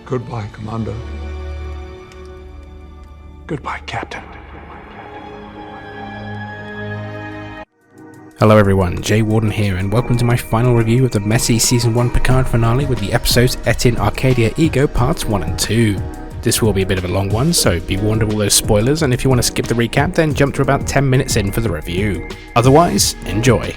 Goodbye, Commander. Goodbye, Captain. Hello everyone, Jay Warden here, and welcome to my final review of the messy Season 1 Picard finale with the episodes Et in Arcadia Ego Parts 1 and 2. This will be a bit of a long one, so be warned of all those spoilers, and if you want to skip the recap, then jump to about 10 minutes in for the review. Otherwise, enjoy.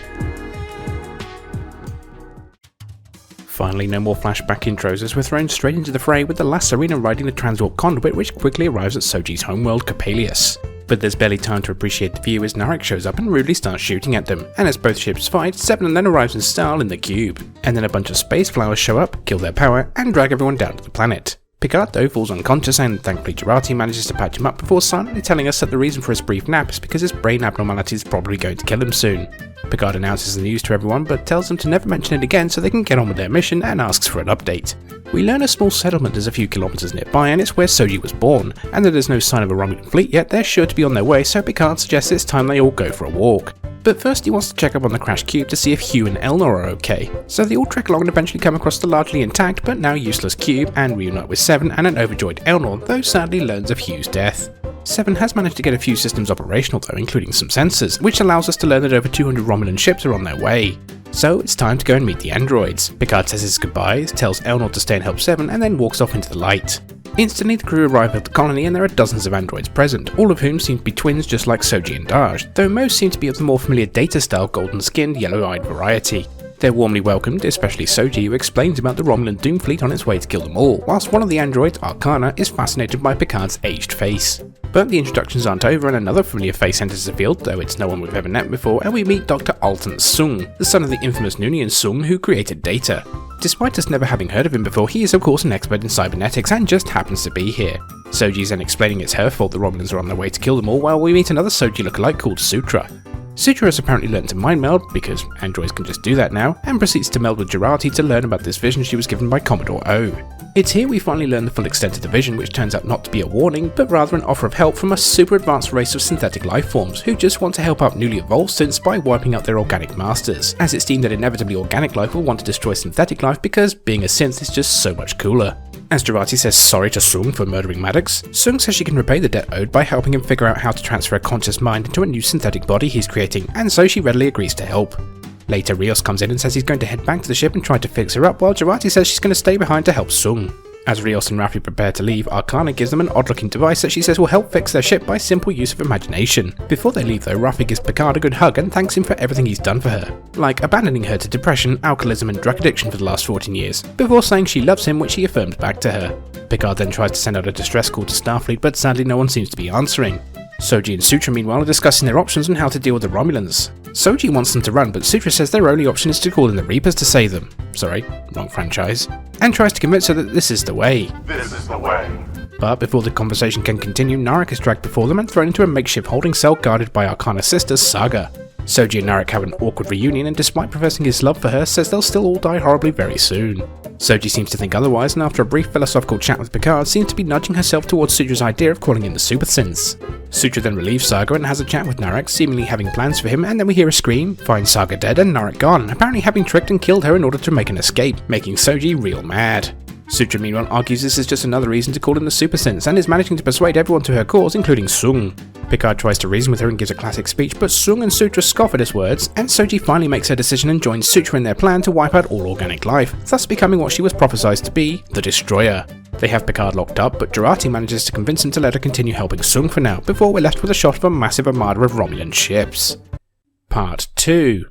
Finally, no more flashback intros as we're thrown straight into the fray with the last Serena riding the transwarp conduit which quickly arrives at Soji's homeworld, Coppelius. But there's barely time to appreciate the view as Narek shows up and rudely starts shooting at them, and as both ships fight, Seven then arrives in style in the cube, and then a bunch of space flowers show up, kill their power, and drag everyone down to the planet. Picard though falls unconscious and thankfully Jurati manages to patch him up before silently telling us that the reason for his brief nap is because his brain abnormality is probably going to kill him soon. Picard announces the news to everyone but tells them to never mention it again so they can get on with their mission and asks for an update. We learn a small settlement is a few kilometers nearby and it's where Soji was born, and that there's no sign of a Romulan fleet yet they're sure to be on their way, so Picard suggests it's time they all go for a walk. But first he wants to check up on the crashed cube to see if Hugh and Elnor are okay, so they all trek along and eventually come across the largely intact but now useless cube and reunite with Seven and an overjoyed Elnor, though sadly learns of Hugh's death. Seven has managed to get a few systems operational though, including some sensors, which allows us to learn that over 200 Romulan ships are on their way. So it's time to go and meet the androids. Picard says his goodbyes, tells Elnor to stay and help Seven, and then walks off into the light. Instantly the crew arrive at the colony and there are dozens of androids present, all of whom seem to be twins just like Soji and Daj, though most seem to be of the more familiar Data-style golden-skinned, yellow-eyed variety. They're warmly welcomed, especially Soji, who explains about the Romulan Doom fleet on its way to kill them all, whilst one of the androids, Arcadia, is fascinated by Picard's aged face. But the introductions aren't over and another familiar face enters the field, though it's no one we've ever met before, and we meet Dr. Alton Sung, the son of the infamous Noonien Sung who created Data. Despite us never having heard of him before, he is of course an expert in cybernetics and just happens to be here. Soji's then explaining it's her fault the Romulans are on their way to kill them all, while we meet another Soji lookalike called Sutra. Sutra has apparently learned to mind meld, because androids can just do that now, and proceeds to meld with Jurati to learn about this vision she was given by Commodore O. It's here we finally learn the full extent of the vision, which turns out not to be a warning, but rather an offer of help from a super advanced race of synthetic life forms, who just want to help out newly evolved synths by wiping out their organic masters, as it's deemed that inevitably organic life will want to destroy synthetic life because being a synth is just so much cooler. As Jurati says sorry to Sung for murdering Maddox, Sung says she can repay the debt owed by helping him figure out how to transfer a conscious mind into a new synthetic body he's creating, and so she readily agrees to help. Later Rios comes in and says he's going to head back to the ship and try to fix her up, while Jurati says she's going to stay behind to help Sung. As Rios and Raffi prepare to leave, Arcadia gives them an odd-looking device that she says will help fix their ship by simple use of imagination. Before they leave though, Raffi gives Picard a good hug and thanks him for everything he's done for her, like abandoning her to depression, alcoholism and drug addiction for the last 14 years, before saying she loves him, which he affirms back to her. Picard then tries to send out a distress call to Starfleet, but sadly no one seems to be answering. Soji and Sutra meanwhile are discussing their options on how to deal with the Romulans. Soji wants them to run, but Sutra says their only option is to call in the Reapers to save them. Sorry, wrong franchise. And tries to convince her that this is the way. This is the way. But before the conversation can continue, Narek is dragged before them and thrown into a makeshift holding cell guarded by Arcana's sister, Saga. Soji and Narek have an awkward reunion and despite professing his love for her, says they'll still all die horribly very soon. Soji seems to think otherwise and after a brief philosophical chat with Picard seems to be nudging herself towards Sutra's idea of calling in the super synths. Sutra then relieves Saga and has a chat with Narek, seemingly having plans for him, and then we hear a scream, find Saga dead and Narek gone, apparently having tricked and killed her in order to make an escape, making Soji real mad. Sutra meanwhile argues this is just another reason to call in the super synths and is managing to persuade everyone to her cause, including Sung. Picard tries to reason with her and gives a classic speech, but Sung and Sutra scoff at his words, and Soji finally makes her decision and joins Sutra in their plan to wipe out all organic life, thus becoming what she was prophesied to be, the Destroyer. They have Picard locked up, but Jurati manages to convince him to let her continue helping Sung for now, before we're left with a shot of a massive armada of Romulan ships. Part 2.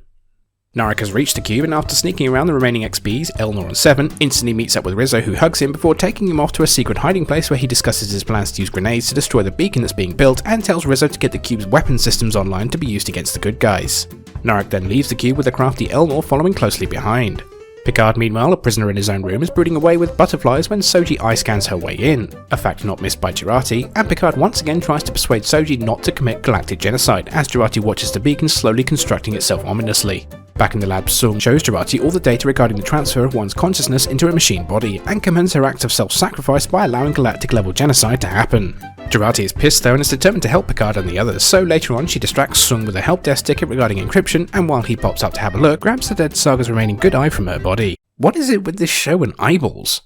Narek has reached the cube and after sneaking around the remaining XBs, Elnor and Seven, instantly meets up with Rizzo who hugs him before taking him off to a secret hiding place where he discusses his plans to use grenades to destroy the beacon that's being built and tells Rizzo to get the cube's weapon systems online to be used against the good guys. Narek then leaves the cube with the crafty Elnor following closely behind. Picard meanwhile, a prisoner in his own room, is brooding away with butterflies when Soji eye scans her way in, a fact not missed by Jurati, and Picard once again tries to persuade Soji not to commit galactic genocide as Jurati watches the beacon slowly constructing itself ominously. Back in the lab, Sung shows Jurati all the data regarding the transfer of one's consciousness into a machine body, and commends her act of self-sacrifice by allowing galactic-level genocide to happen. Jurati is pissed though and is determined to help Picard and the others, so later on she distracts Sung with a help desk ticket regarding encryption, and while he pops up to have a look, grabs the dead Saga's remaining good eye from her body. What is it with this show and eyeballs?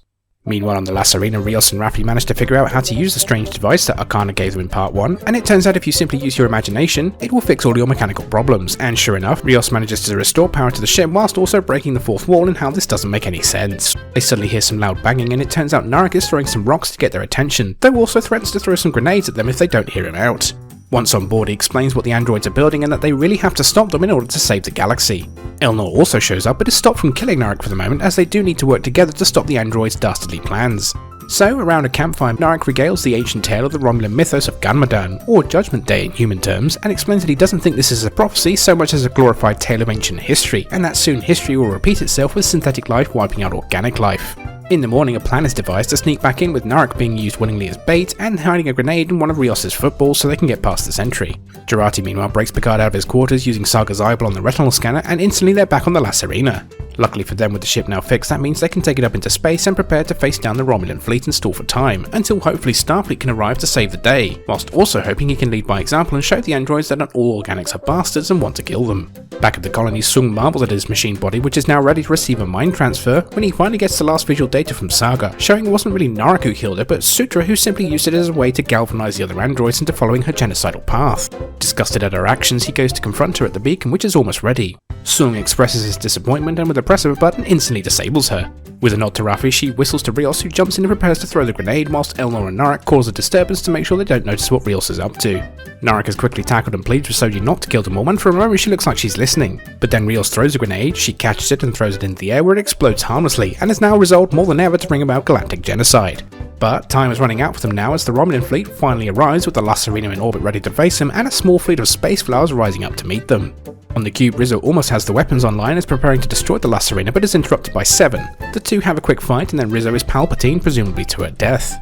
Meanwhile on the Lacerina, Rios and Raffi manage to figure out how to use the strange device that Arcadia gave them in part 1, and it turns out if you simply use your imagination, it will fix all your mechanical problems, and sure enough, Rios manages to restore power to the ship whilst also breaking the fourth wall, and how this doesn't make any sense. They suddenly hear some loud banging, and it turns out Narek is throwing some rocks to get their attention, though also threatens to throw some grenades at them if they don't hear him out. Once on board, he explains what the androids are building and that they really have to stop them in order to save the galaxy. Elnor also shows up but is stopped from killing Narek for the moment, as they do need to work together to stop the androids' dastardly plans. So, around a campfire, Narek regales the ancient tale of the Romulan mythos of Ganmadan, or Judgment Day in human terms, and explains that he doesn't think this is a prophecy so much as a glorified tale of ancient history, and that soon history will repeat itself with synthetic life wiping out organic life. In the morning, a plan is devised to sneak back in with Narek being used willingly as bait and hiding a grenade in one of Rios' footballs so they can get past the sentry. Jurati meanwhile breaks Picard out of his quarters using Saga's eyeball on the retinal scanner, and instantly they're back on the Lacerina. Luckily for them, with the ship now fixed, that means they can take it up into space and prepare to face down the Romulan fleet and stall for time, until hopefully Starfleet can arrive to save the day, whilst also hoping he can lead by example and show the androids that not all organics are bastards and want to kill them. Back at the colony, Sung marvels at his machine body, which is now ready to receive a mind transfer, when he finally gets the last visual data from Saga, showing it wasn't really Narek who killed her, but Sutra, who simply used it as a way to galvanize the other androids into following her genocidal path. Disgusted at her actions, he goes to confront her at the beacon, which is almost ready. Sung expresses his disappointment and with a press of a button instantly disables her. With a nod to Raffi, she whistles to Rios, who jumps in and prepares to throw the grenade, whilst Elnor and Narek cause a disturbance to make sure they don't notice what Rios is up to. Narek is quickly tackled and pleads with Soji not to kill them all, and for a moment she looks like she's listening. But then Rios throws a grenade, she catches it and throws it into the air where it explodes harmlessly, and is now resolved more than ever to bring about galactic genocide. But time is running out for them now as the Romulan fleet finally arrives with the Lacerina in orbit ready to face them and a small fleet of space flowers rising up to meet them. On the cube, Rizzo almost has the weapons online and is preparing to destroy the Lacerina but is interrupted by Seven. The two have a quick fight and then Rizzo is Palpatine, presumably to her death.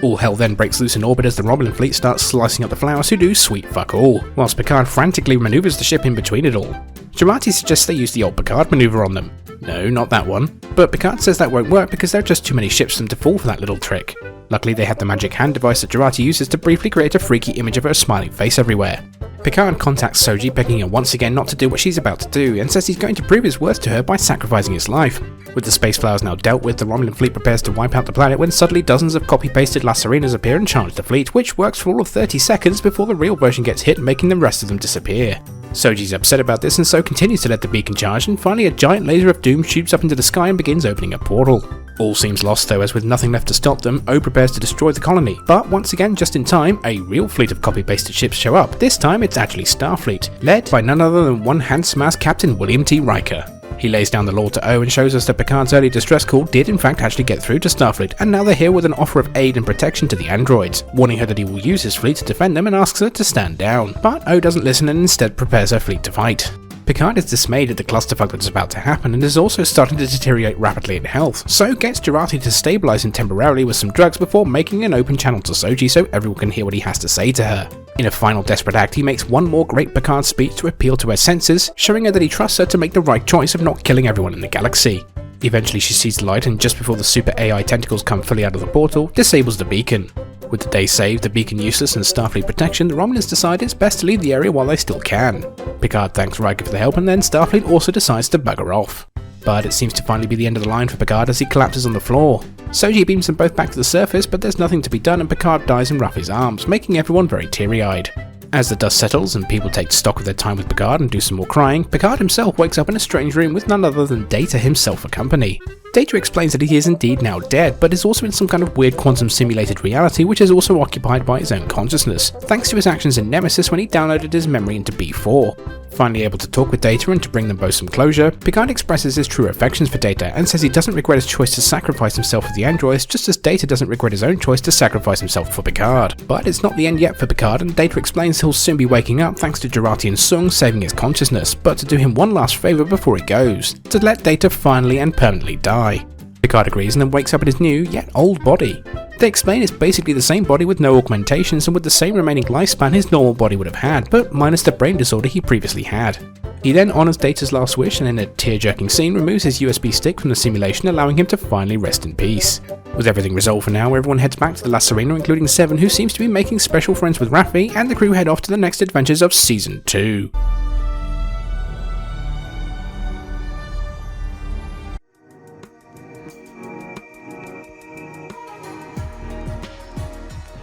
All hell then breaks loose in orbit as the Romulan fleet starts slicing up the flowers, who do sweet fuck all, whilst Picard frantically manoeuvres the ship in between it all. Jurati suggests they use the old Picard maneuver on them. No, not that one. But Picard says that won't work because there are just too many ships for them to fall for that little trick. Luckily they have the magic hand device that Jurati uses to briefly create a freaky image of her smiling face everywhere. Picard contacts Soji, begging her once again not to do what she's about to do, and says he's going to prove his worth to her by sacrificing his life. With the space flowers now dealt with, the Romulan fleet prepares to wipe out the planet when suddenly dozens of copy-pasted Lacerinas appear and charge the fleet, which works for all of 30 seconds before the real version gets hit, making the rest of them disappear. Soji's upset about this and so continues to let the beacon charge, and finally a giant laser of doom shoots up into the sky and begins opening a portal. All seems lost though, as with nothing left to stop them, O prepares to destroy the colony, but once again just in time, a real fleet of copy-pasted ships show up. This time it's actually Starfleet, led by none other than one handsome-ass Captain William T. Riker. He lays down the law to O and shows us that Picard's early distress call did in fact actually get through to Starfleet, and now they're here with an offer of aid and protection to the androids, warning her that he will use his fleet to defend them and asks her to stand down. But O doesn't listen and instead prepares her fleet to fight. Picard is dismayed at the clusterfuck that's about to happen and is also starting to deteriorate rapidly in health, so gets Jurati to stabilise him temporarily with some drugs before making an open channel to Soji so everyone can hear what he has to say to her. In a final desperate act, he makes one more great Picard speech to appeal to her senses, showing her that he trusts her to make the right choice of not killing everyone in the galaxy. Eventually she sees the light and just before the super AI tentacles come fully out of the portal, disables the beacon. With the day saved, the beacon useless and Starfleet protection, the Romulans decide it's best to leave the area while they still can. Picard thanks Riker for the help and then Starfleet also decides to bugger off. But it seems to finally be the end of the line for Picard as he collapses on the floor. Soji beams them both back to the surface, but there's nothing to be done and Picard dies in Raffi's arms, making everyone very teary-eyed. As the dust settles and people take stock of their time with Picard and do some more crying, Picard himself wakes up in a strange room with none other than Data himself for company. Data explains that he is indeed now dead, but is also in some kind of weird quantum simulated reality which is also occupied by his own consciousness, thanks to his actions in Nemesis when he downloaded his memory into B4. Finally able to talk with Data and to bring them both some closure, Picard expresses his true affections for Data and says he doesn't regret his choice to sacrifice himself for the androids, just as Data doesn't regret his own choice to sacrifice himself for Picard. But it's not the end yet for Picard, and Data explains he'll soon be waking up thanks to Jurati and Sung saving his consciousness, but to do him one last favour before he goes, to let Data finally and permanently die. Picard agrees and then wakes up in his new, yet old body. They explain it's basically the same body with no augmentations and with the same remaining lifespan his normal body would have had, but minus the brain disorder he previously had. He then honours Data's last wish and in a tear-jerking scene removes his USB stick from the simulation, allowing him to finally rest in peace. With everything resolved for now, everyone heads back to the Lacerina, including Seven, who seems to be making special friends with Raffi, and the crew head off to the next adventures of Season 2.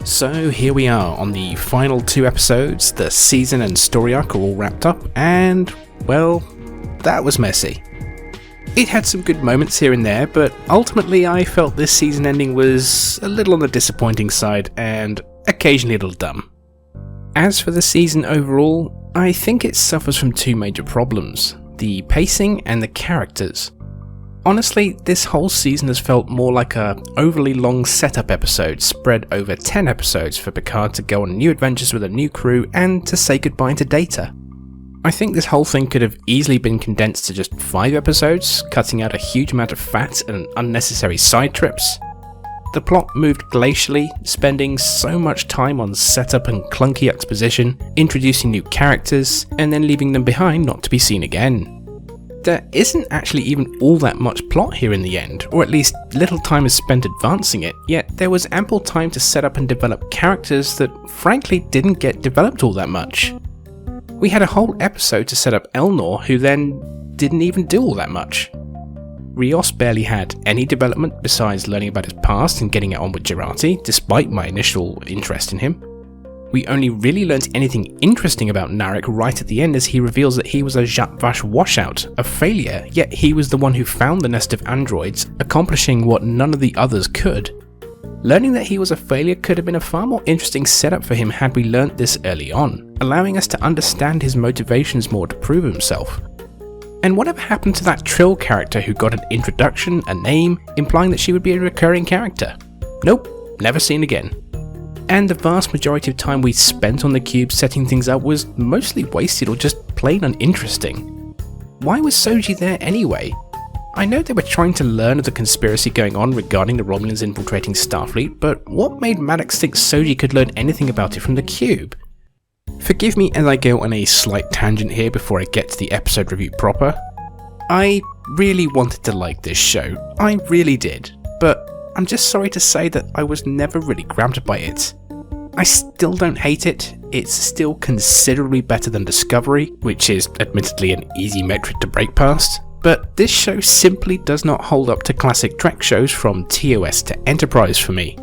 So here we are on the final 2 episodes, the season and story arc are all wrapped up, and, well, that was messy. It had some good moments here and there, but ultimately I felt this season ending was a little on the disappointing side and occasionally a little dumb. As for the season overall, I think it suffers from 2 major problems, the pacing and the characters. Honestly, this whole season has felt more like a overly long setup episode spread over 10 episodes for Picard to go on new adventures with a new crew and to say goodbye to Data. I think this whole thing could have easily been condensed to just 5 episodes, cutting out a huge amount of fat and unnecessary side trips. The plot moved glacially, spending so much time on setup and clunky exposition, introducing new characters, and then leaving them behind not to be seen again. There isn't actually even all that much plot here in the end, or at least little time is spent advancing it, yet there was ample time to set up and develop characters that frankly didn't get developed all that much. We had a whole episode to set up Elnor, who then didn't even do all that much. Rios barely had any development besides learning about his past and getting it on with Jurati, despite my initial interest in him. We only really learnt anything interesting about Narek right at the end as he reveals that he was a Zhat Vash washout, a failure, yet he was the one who found the nest of androids, accomplishing what none of the others could. Learning that he was a failure could have been a far more interesting setup for him had we learnt this early on, allowing us to understand his motivations more to prove himself. And whatever happened to that Trill character who got an introduction, a name, implying that she would be a recurring character? Nope, never seen again. And the vast majority of time we spent on the cube setting things up was mostly wasted or just plain uninteresting. Why was Soji there anyway? I know they were trying to learn of the conspiracy going on regarding the Romulans infiltrating Starfleet, but what made Maddox think Soji could learn anything about it from the cube? Forgive me as I go on a slight tangent here before I get to the episode review proper. I really wanted to like this show, I really did, but I'm just sorry to say that I was never really grabbed by it. I still don't hate it, it's still considerably better than Discovery, which is admittedly an easy metric to break past, but this show simply does not hold up to classic Trek shows from TOS to Enterprise for me.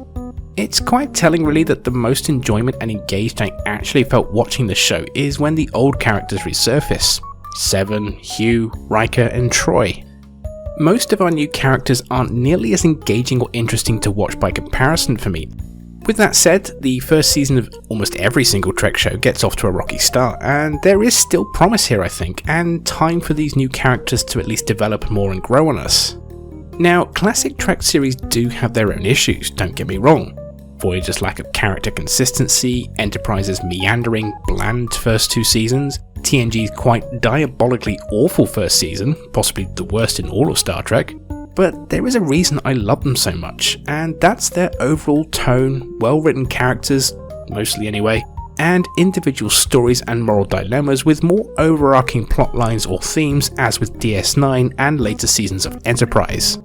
It's quite telling really that the most enjoyment and engaged I actually felt watching the show is when the old characters resurface. Seven, Hugh, Riker and Troy. Most of our new characters aren't nearly as engaging or interesting to watch by comparison for me. With that said, the first season of almost every single Trek show gets off to a rocky start, and there is still promise here I think, and time for these new characters to at least develop more and grow on us. Now, classic Trek series do have their own issues, don't get me wrong. Voyager's lack of character consistency, Enterprise's meandering, bland first 2 seasons, TNG's quite diabolically awful first season, possibly the worst in all of Star Trek, but there is a reason I love them so much, and that's their overall tone, well-written characters, mostly anyway, and individual stories and moral dilemmas with more overarching plot lines or themes as with DS9 and later seasons of Enterprise.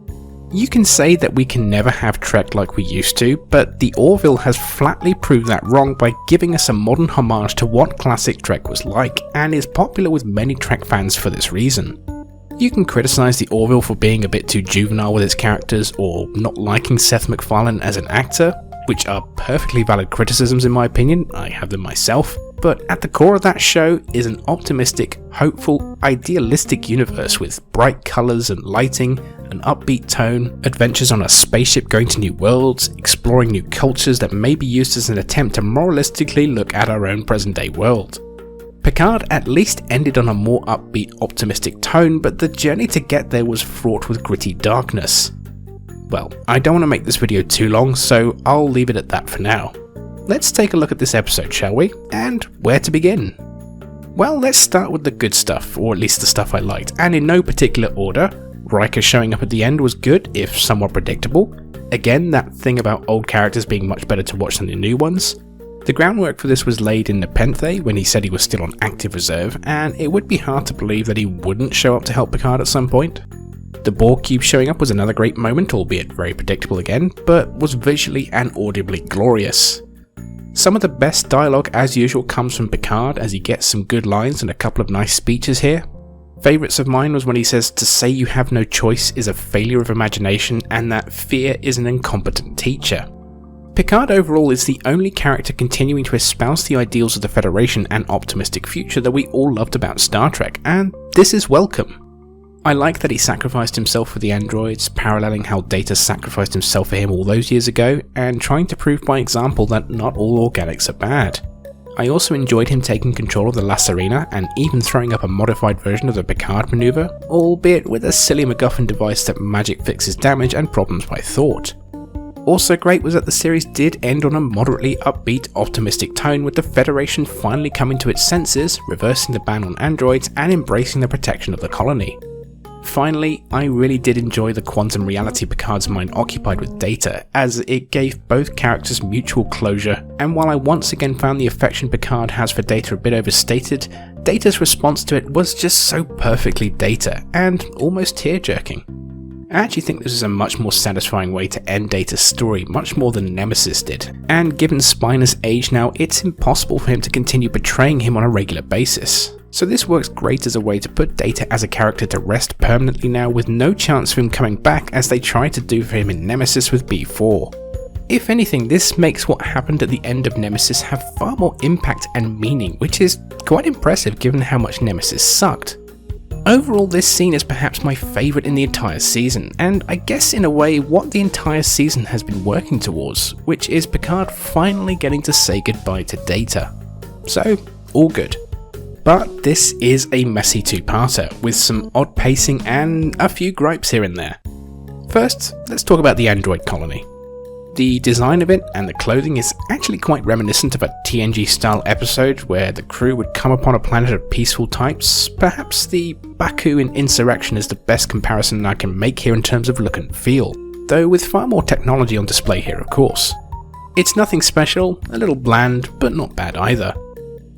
You can say that we can never have Trek like we used to, but the Orville has flatly proved that wrong by giving us a modern homage to what classic Trek was like, and is popular with many Trek fans for this reason. You can criticise the Orville for being a bit too juvenile with its characters, or not liking Seth MacFarlane as an actor, which are perfectly valid criticisms in my opinion, I have them myself, but at the core of that show is an optimistic, hopeful, idealistic universe with bright colours and lighting, an upbeat tone, adventures on a spaceship going to new worlds, exploring new cultures that may be used as an attempt to moralistically look at our own present day world. Picard at least ended on a more upbeat, optimistic tone, but the journey to get there was fraught with gritty darkness. Well, I don't want to make this video too long, so I'll leave it at that for now. Let's take a look at this episode, shall we? And where to begin? Well, let's start with the good stuff, or at least the stuff I liked, and in no particular order. Riker showing up at the end was good, if somewhat predictable. Again, that thing about old characters being much better to watch than the new ones. The groundwork for this was laid in Nepenthe when he said he was still on active reserve, and it would be hard to believe that he wouldn't show up to help Picard at some point. The Borg cube showing up was another great moment, albeit very predictable again, but was visually and audibly glorious. Some of the best dialogue as usual comes from Picard as he gets some good lines and a couple of nice speeches here. Favourites of mine was when he says to say you have no choice is a failure of imagination and that fear is an incompetent teacher. Picard overall is the only character continuing to espouse the ideals of the Federation and optimistic future that we all loved about Star Trek, and this is welcome. I like that he sacrificed himself for the androids, paralleling how Data sacrificed himself for him all those years ago, and trying to prove by example that not all organics are bad. I also enjoyed him taking control of the La Sirena and even throwing up a modified version of the Picard maneuver, albeit with a silly MacGuffin device that magic fixes damage and problems by thought. Also great was that the series did end on a moderately upbeat, optimistic tone, with the Federation finally coming to its senses, reversing the ban on androids and embracing the protection of the colony. Finally, I really did enjoy the quantum reality Picard's mind occupied with Data, as it gave both characters mutual closure, and while I once again found the affection Picard has for Data a bit overstated, Data's response to it was just so perfectly Data, and almost tear-jerking. I actually think this is a much more satisfying way to end Data's story, much more than Nemesis did, and given Spiner's age now, it's impossible for him to continue betraying him on a regular basis. So this works great as a way to put Data as a character to rest permanently now, with no chance of him coming back as they try to do for him in Nemesis with B4. If anything, this makes what happened at the end of Nemesis have far more impact and meaning, which is quite impressive given how much Nemesis sucked. Overall, this scene is perhaps my favourite in the entire season, and I guess in a way what the entire season has been working towards, which is Picard finally getting to say goodbye to Data. So, all good. But this is a messy two-parter, with some odd pacing and a few gripes here and there. First, let's talk about the android colony. The design of it and the clothing is actually quite reminiscent of a TNG-style episode where the crew would come upon a planet of peaceful types. Perhaps the Baku in Insurrection is the best comparison I can make here in terms of look and feel, though with far more technology on display here, of course. It's nothing special, a little bland, but not bad either.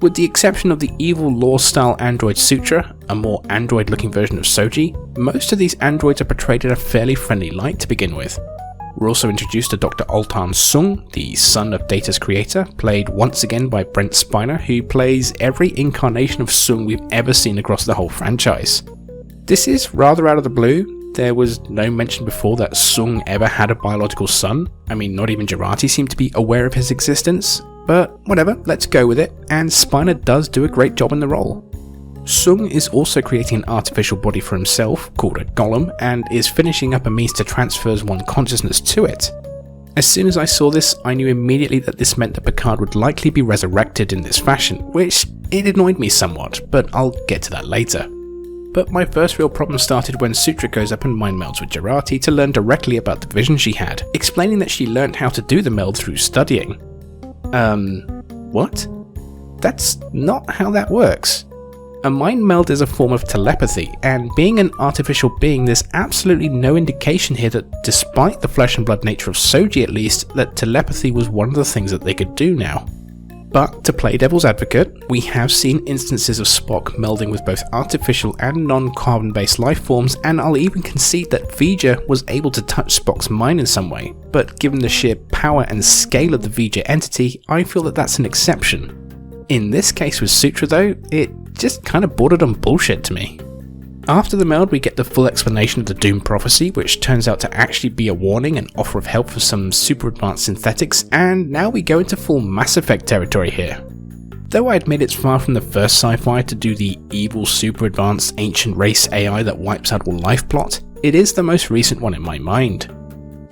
With the exception of the evil law-style android Sutra, a more android-looking version of Soji, most of these androids are portrayed in a fairly friendly light to begin with. We're also introduced to Dr. Altan Sung, the son of Data's creator, played once again by Brent Spiner, who plays every incarnation of Sung we've ever seen across the whole franchise. This is rather out of the blue. There was no mention before that Sung ever had a biological son. I mean, not even Jurati seemed to be aware of his existence. But whatever, let's go with it, and Spiner does do a great job in the role. Sung is also creating an artificial body for himself, called a golem, and is finishing up a means to transfer one consciousness to it. As soon as I saw this, I knew immediately that this meant that Picard would likely be resurrected in this fashion, which it annoyed me somewhat, but I'll get to that later. But my first real problem started when Sutra goes up and mind melds with Jurati to learn directly about the vision she had, explaining that she learned how to do the meld through studying. What? That's not how that works. A mind meld is a form of telepathy, and being an artificial being, there's absolutely no indication here that, despite the flesh and blood nature of Soji at least, that telepathy was one of the things that they could do now. But to play devil's advocate, we have seen instances of Spock melding with both artificial and non-carbon based life forms, and I'll even concede that V'Ger was able to touch Spock's mind in some way, but given the sheer power and scale of the V'Ger entity, I feel that that's an exception. In this case with Sutra though, it just kind of bordered on bullshit to me. After the meld, we get the full explanation of the Doom prophecy, which turns out to actually be a warning and offer of help for some super advanced synthetics, and now we go into full Mass Effect territory here. Though I admit it's far from the first sci-fi to do the evil super advanced ancient race AI that wipes out all life plot, it is the most recent one in my mind.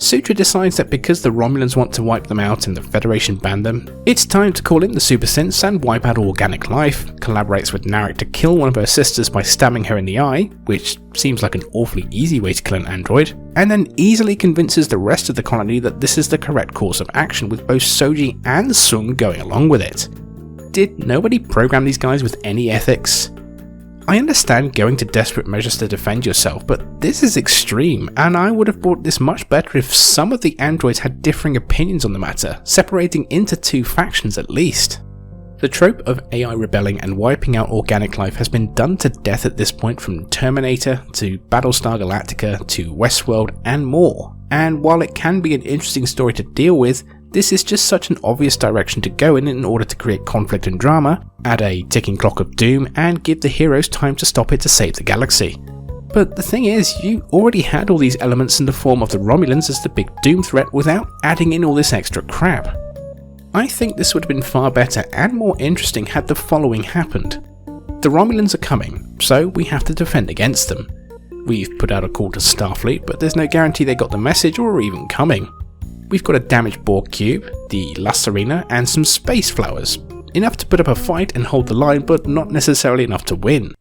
Sutra decides that because the Romulans want to wipe them out and the Federation banned them, it's time to call in the super synths and wipe out all organic life, collaborates with Narek to kill one of her sisters by stabbing her in the eye, which seems like an awfully easy way to kill an android, and then easily convinces the rest of the colony that this is the correct course of action, with both Soji and Sung going along with it. Did nobody program these guys with any ethics? I understand going to desperate measures to defend yourself, but this is extreme, and I would have bought this much better if some of the androids had differing opinions on the matter, separating into two factions at least. The trope of AI rebelling and wiping out organic life has been done to death at this point, from Terminator to Battlestar Galactica to Westworld and more, and while it can be an interesting story to deal with, this is just such an obvious direction to go in order to create conflict and drama, add a ticking clock of doom, and give the heroes time to stop it to save the galaxy. But the thing is, you already had all these elements in the form of the Romulans as the big doom threat without adding in all this extra crap. I think this would have been far better and more interesting had the following happened. The Romulans are coming, so we have to defend against them. We've put out a call to Starfleet, but there's no guarantee they got the message or are even coming. We've got a damaged Borg cube, the Lacerina, and some space flowers. Enough to put up a fight and hold the line, but not necessarily enough to win.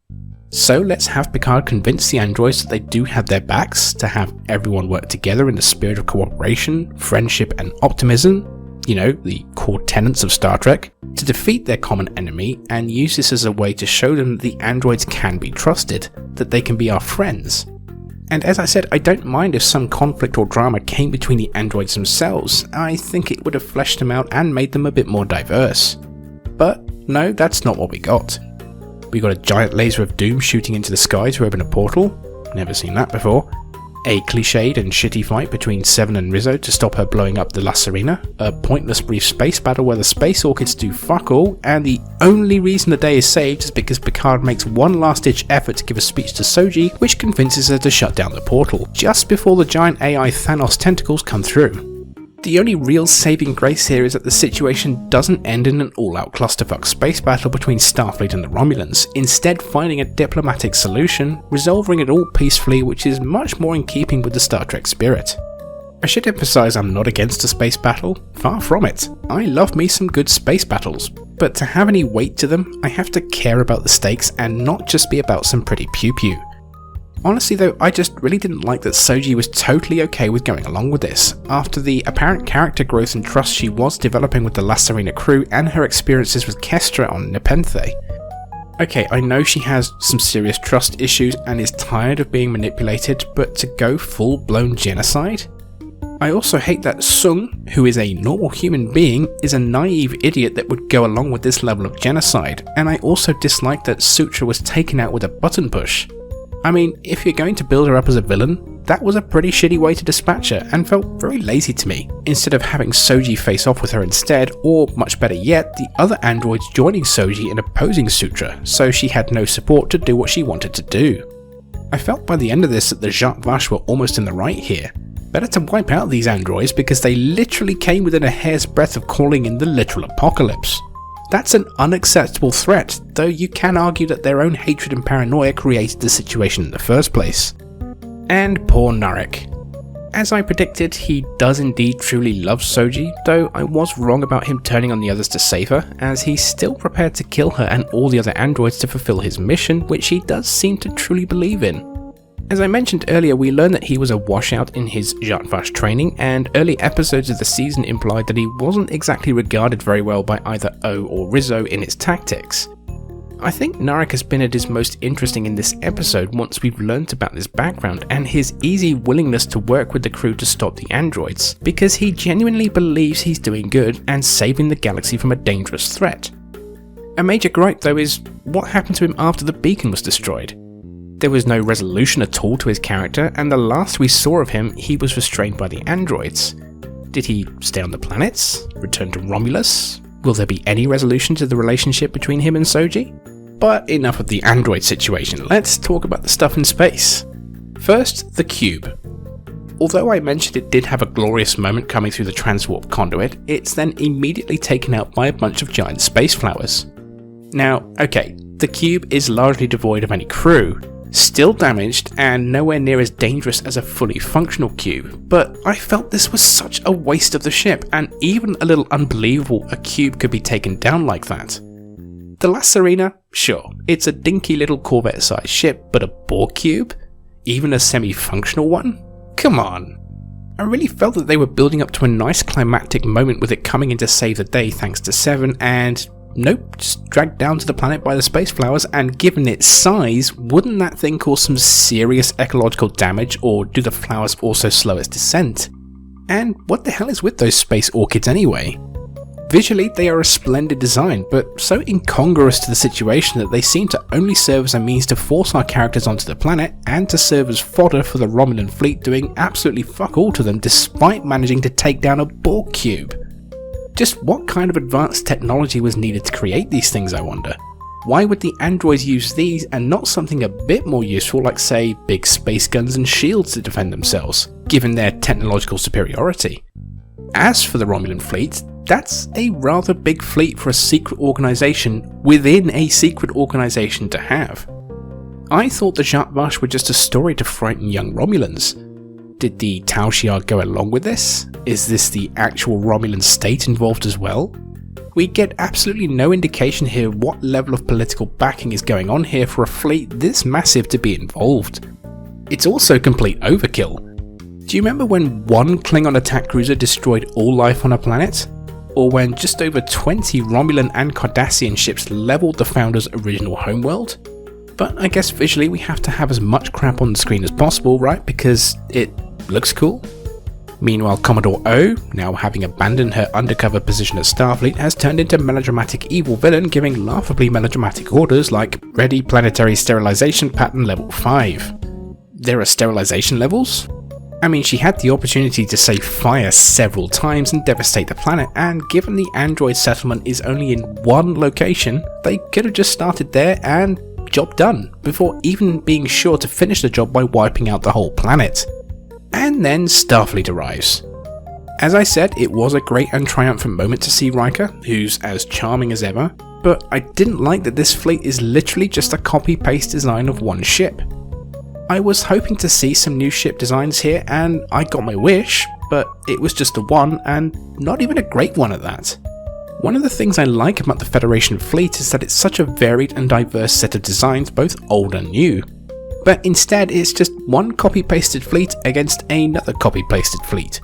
So let's have Picard convince the androids that they do have their backs, to have everyone work together in the spirit of cooperation, friendship and optimism, you know, the core tenets of Star Trek, to defeat their common enemy and use this as a way to show them that the androids can be trusted, that they can be our friends. And as I said, I don't mind if some conflict or drama came between the androids themselves. I think it would have fleshed them out and made them a bit more diverse. But no, that's not what we got. We got a giant laser of doom shooting into the sky to open a portal. Never seen that before. A cliched and shitty fight between Seven and Rizzo to stop her blowing up the Lacerina. A pointless brief space battle where the space orchids do fuck all, and the only reason the day is saved is because Picard makes one last ditch effort to give a speech to Soji, which convinces her to shut down the portal, just before the giant AI Thanos tentacles come through. The only real saving grace here is that the situation doesn't end in an all-out clusterfuck space battle between Starfleet and the Romulans, instead finding a diplomatic solution, resolving it all peacefully, which is much more in keeping with the Star Trek spirit. I should emphasise I'm not against a space battle, far from it. I love me some good space battles, but to have any weight to them, I have to care about the stakes and not just be about some pretty pew-pew. Honestly though, I just really didn't like that Soji was totally okay with going along with this, after the apparent character growth and trust she was developing with the Lacerina crew and her experiences with Kestra on Nepenthe. Okay, I know she has some serious trust issues and is tired of being manipulated, but to go full-blown genocide? I also hate that Sung, who is a normal human being, is a naive idiot that would go along with this level of genocide, and I also dislike that Sutra was taken out with a button push. I mean, if you're going to build her up as a villain, that was a pretty shitty way to dispatch her and felt very lazy to me, instead of having Soji face off with her instead, or much better yet, the other androids joining Soji in opposing Sutra, so she had no support to do what she wanted to do. I felt by the end of this that the Jacques Vache were almost in the right here. Better to wipe out these androids because they literally came within a hair's breadth of calling in the literal apocalypse. That's an unacceptable threat, though you can argue that their own hatred and paranoia created the situation in the first place. And poor Narek. As I predicted, he does indeed truly love Soji, though I was wrong about him turning on the others to save her, as he's still prepared to kill her and all the other androids to fulfill his mission, which he does seem to truly believe in. As I mentioned earlier, we learned that he was a washout in his Jacques Vache training, and early episodes of the season implied that he wasn't exactly regarded very well by either O or Rizzo in its tactics. I think Narek has been at his most interesting in this episode once we've learnt about his background and his easy willingness to work with the crew to stop the androids, because he genuinely believes he's doing good and saving the galaxy from a dangerous threat. A major gripe though is what happened to him after the beacon was destroyed. There was no resolution at all to his character, and the last we saw of him, he was restrained by the androids. Did he stay on the planets? Return to Romulus? Will there be any resolution to the relationship between him and Soji? But enough of the android situation, let's talk about the stuff in space. First, the cube. Although I mentioned it did have a glorious moment coming through the transwarp conduit, it's then immediately taken out by a bunch of giant space flowers. Now, okay, the cube is largely devoid of any crew, still damaged and nowhere near as dangerous as a fully functional cube, but I felt this was such a waste of the ship, and even a little unbelievable a cube could be taken down like that. The Lacerina, sure, it's a dinky little Corvette-sized ship, but a Borg cube? Even a semi-functional one? Come on. I really felt that they were building up to a nice climactic moment with it coming in to save the day thanks to Seven, and nope, just dragged down to the planet by the space flowers, and given its size, wouldn't that thing cause some serious ecological damage, or do the flowers also slow its descent? And what the hell is with those space orchids anyway? Visually, they are a splendid design, but so incongruous to the situation that they seem to only serve as a means to force our characters onto the planet, and to serve as fodder for the Romulan fleet doing absolutely fuck all to them despite managing to take down a Borg cube. Just what kind of advanced technology was needed to create these things, I wonder? Why would the androids use these and not something a bit more useful like, say, big space guns and shields to defend themselves, given their technological superiority? As for the Romulan fleet, that's a rather big fleet for a secret organisation within a secret organisation to have. I thought the Zhat Vash were just a story to frighten young Romulans. Did the Tal Shiar go along with this? Is this the actual Romulan state involved as well? We get absolutely no indication here what level of political backing is going on here for a fleet this massive to be involved. It's also complete overkill. Do you remember when one Klingon attack cruiser destroyed all life on a planet? Or when just over 20 Romulan and Cardassian ships leveled the Founder's original homeworld? But I guess visually we have to have as much crap on the screen as possible, right? Because it looks cool. Meanwhile, Commodore O, now having abandoned her undercover position at Starfleet, has turned into melodramatic evil villain, giving laughably melodramatic orders like Ready Planetary Sterilization Pattern Level 5. There are sterilization levels? I mean, she had the opportunity to say fire several times and devastate the planet, and given the android settlement is only in one location, they could have just started there and job done, before even being sure to finish the job by wiping out the whole planet. And then Starfleet arrives. As I said, it was a great and triumphant moment to see Riker, who's as charming as ever, but I didn't like that this fleet is literally just a copy-paste design of one ship. I was hoping to see some new ship designs here, and I got my wish, but it was just a one, and not even a great one at that. One of the things I like about the Federation fleet is that it's such a varied and diverse set of designs, both old and new. But instead it's just one copy-pasted fleet against another copy-pasted fleet.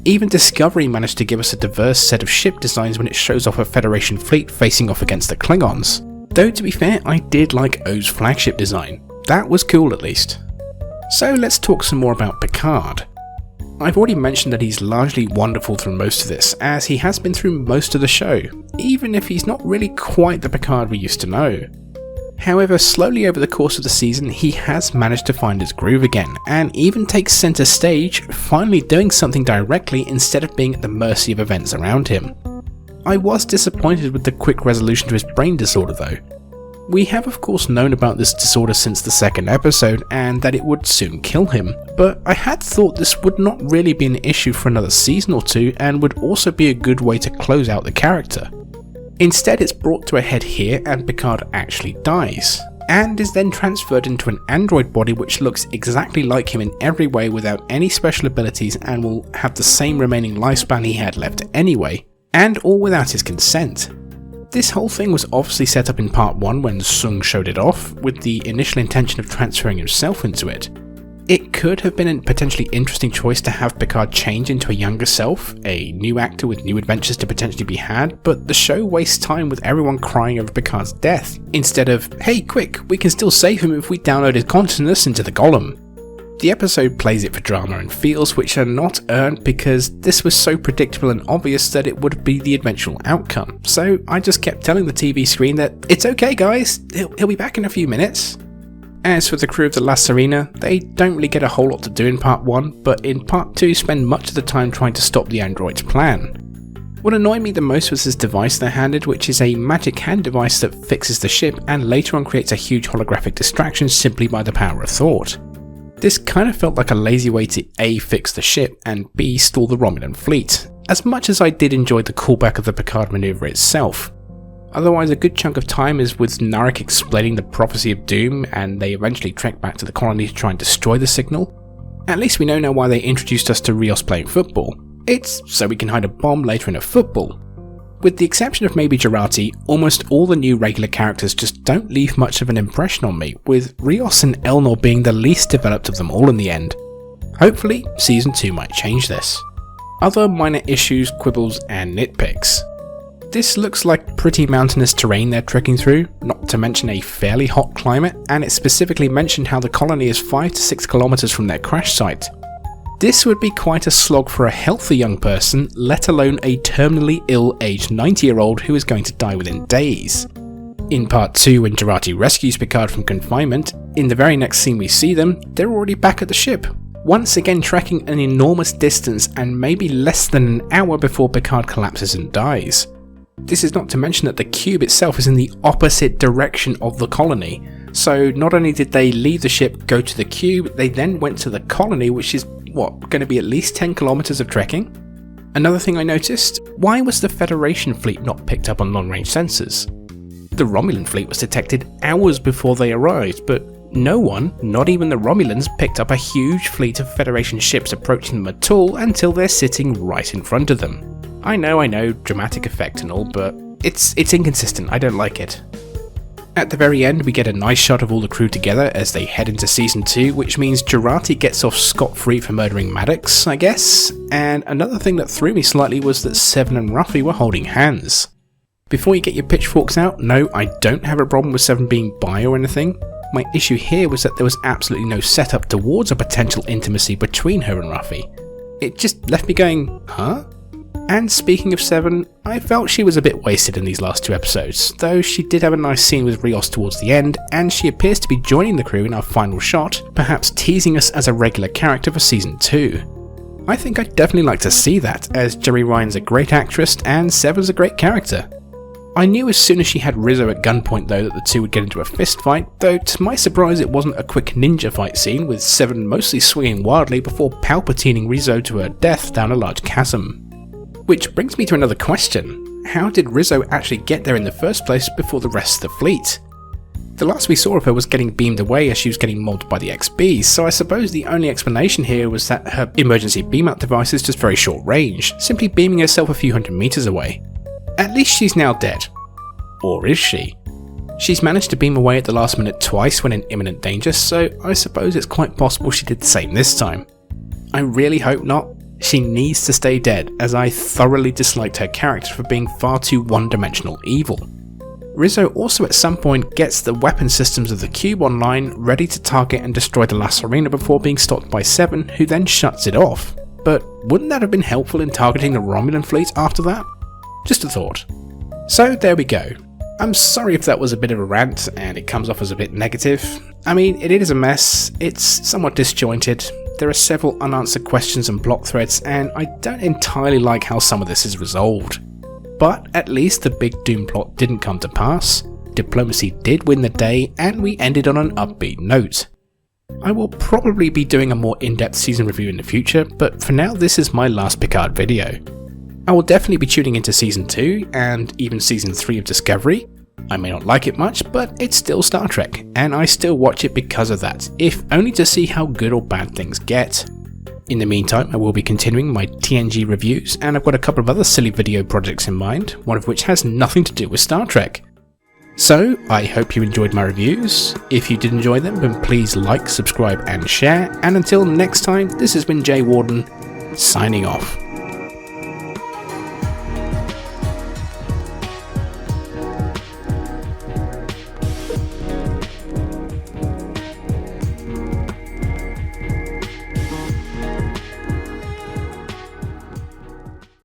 Even Discovery managed to give us a diverse set of ship designs when it shows off a Federation fleet facing off against the Klingons. Though to be fair, I did like O's flagship design. That was cool at least. So let's talk some more about Picard. I've already mentioned that he's largely wonderful through most of this, as he has been through most of the show, even if he's not really quite the Picard we used to know. However, slowly over the course of the season, he has managed to find his groove again, and even takes centre stage, finally doing something directly instead of being at the mercy of events around him. I was disappointed with the quick resolution to his brain disorder though. We have of course known about this disorder since the second episode, and that it would soon kill him, but I had thought this would not really be an issue for another season or two, and would also be a good way to close out the character. Instead, it's brought to a head here, and Picard actually dies, and is then transferred into an android body which looks exactly like him in every way without any special abilities, and will have the same remaining lifespan he had left anyway, and all without his consent. This whole thing was obviously set up in part 1 when Sung showed it off, with the initial intention of transferring himself into it. It could have been a potentially interesting choice to have Picard change into a younger self, a new actor with new adventures to potentially be had, but the show wastes time with everyone crying over Picard's death, instead of, hey quick, we can still save him if we download his consciousness into the Golem. The episode plays it for drama and feels which are not earned because this was so predictable and obvious that it would be the eventual outcome, so I just kept telling the TV screen that it's okay guys, he'll be back in a few minutes. As for the crew of the La Sirena, they don't really get a whole lot to do in part 1, but in part 2 spend much of the time trying to stop the android's plan. What annoyed me the most was this device they're handed, which is a magic hand device that fixes the ship and later on creates a huge holographic distraction simply by the power of thought. This kind of felt like a lazy way to A, fix the ship, and B, stall the Romulan fleet, as much as I did enjoy the callback of the Picard maneuver itself. Otherwise, a good chunk of time is with Narek explaining the prophecy of doom, and they eventually trek back to the colony to try and destroy the signal. At least we know now why they introduced us to Rios playing football. It's so we can hide a bomb later in a football. With the exception of maybe Jurati, almost all the new regular characters just don't leave much of an impression on me, with Rios and Elnor being the least developed of them all in the end. Hopefully, Season 2 might change this. Other minor issues, quibbles, and nitpicks. This looks like pretty mountainous terrain they're trekking through, not to mention a fairly hot climate, and it specifically mentioned how the colony is 5 to 6 kilometers from their crash site. This would be quite a slog for a healthy young person, let alone a terminally ill aged 90-year-old who is going to die within days. In part 2, when Jurati rescues Picard from confinement, in the very next scene we see them, they're already back at the ship, once again trekking an enormous distance and maybe less than an hour before Picard collapses and dies. This is not to mention that the cube itself is in the opposite direction of the colony. So not only did they leave the ship, go to the cube, they then went to the colony, which is, going to be at least 10 kilometers of trekking? Another thing I noticed, why was the Federation fleet not picked up on long-range sensors? The Romulan fleet was detected hours before they arrived, but no one, not even the Romulans, picked up a huge fleet of Federation ships approaching them at all until they're sitting right in front of them. I know, dramatic effect and all, but it's inconsistent, I don't like it. At the very end, we get a nice shot of all the crew together as they head into Season 2, which means Jurati gets off scot-free for murdering Maddox, I guess, and another thing that threw me slightly was that Seven and Ruffy were holding hands. Before you get your pitchforks out, no, I don't have a problem with Seven being bi or anything. My issue here was that there was absolutely no setup towards a potential intimacy between her and Ruffy. It just left me going, huh? And speaking of Seven, I felt she was a bit wasted in these last 2 episodes, though she did have a nice scene with Rios towards the end, and she appears to be joining the crew in our final shot, perhaps teasing us as a regular character for Season 2. I think I'd definitely like to see that, as Jeri Ryan's a great actress and Seven's a great character. I knew as soon as she had Rizzo at gunpoint though that the two would get into a fist fight, though to my surprise it wasn't a quick ninja fight scene, with Seven mostly swinging wildly before Palpatining Rizzo to her death down a large chasm. Which brings me to another question. How did Rizzo actually get there in the first place before the rest of the fleet? The last we saw of her was getting beamed away as she was getting mobbed by the XBs, so I suppose the only explanation here was that her emergency beam-up device is just very short range, simply beaming herself a few hundred meters away. At least she's now dead. Or is she? She's managed to beam away at the last minute twice when in imminent danger, so I suppose it's quite possible she did the same this time. I really hope not. She needs to stay dead, as I thoroughly disliked her character for being far too one-dimensional evil. Rizzo also at some point gets the weapon systems of the cube online, ready to target and destroy the Lacerina before being stopped by Seven, who then shuts it off. But wouldn't that have been helpful in targeting the Romulan fleet after that? Just a thought. So there we go. I'm sorry if that was a bit of a rant and it comes off as a bit negative. I mean, it is a mess, it's somewhat disjointed, there are several unanswered questions and plot threads, and I don't entirely like how some of this is resolved. But at least the big Doom plot didn't come to pass, diplomacy did win the day, and we ended on an upbeat note. I will probably be doing a more in-depth season review in the future, but for now this is my last Picard video. I will definitely be tuning into Season 2, and even Season 3 of Discovery. I may not like it much, but it's still Star Trek, and I still watch it because of that, if only to see how good or bad things get. In the meantime, I will be continuing my TNG reviews, and I've got a couple of other silly video projects in mind, one of which has nothing to do with Star Trek. So, I hope you enjoyed my reviews. If you did enjoy them, then please like, subscribe and share, and until next time, this has been Jay Warden, signing off.